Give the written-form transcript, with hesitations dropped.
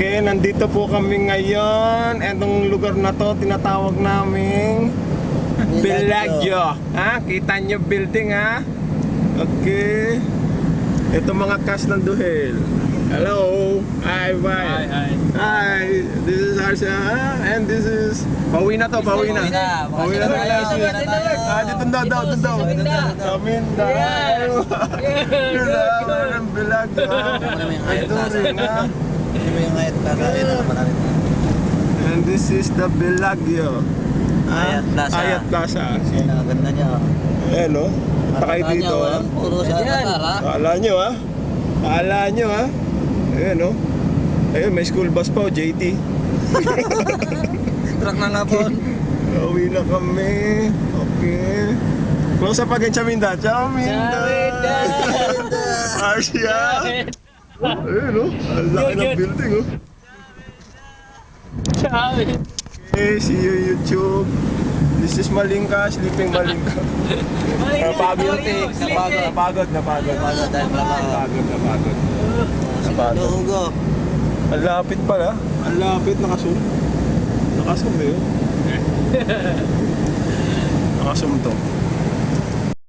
Okay, nandito po kami ngayon. Etong lugar na to tinatawag naming Bellagio. Ha? Kita nyo building, ha? Okay. Ito mga cast ng Duhel. Hello. Hi, bye. Hi. This is Harsha, and this is Pauwi na to, pauwi na. Pauwi na tayo. Dito daw. Sa Mindanao. Kasama ng Bellagio. Ito rin, ha? And this is the Bellagio. Ayat Plaza. Ang ganda niya. Ayan, no? Takay dito, ha? Puro sa Qatar, ha? Akala nyo, ha? Ayan, no? Ayun, may school bus pa, JT. Truck na nga po. Uwi na kami. Okay. Close up again, Chaminda. Arsia. Ayun, no? Ang laki ng building, oh. Okay, see you YouTube. This is Malingka, sleeping Malingka. Napagod. Napagod dahil Napagod. Lugo. Ang lapit pala. Ang lapit, nakasum. Nakasum eh. Nakasum to.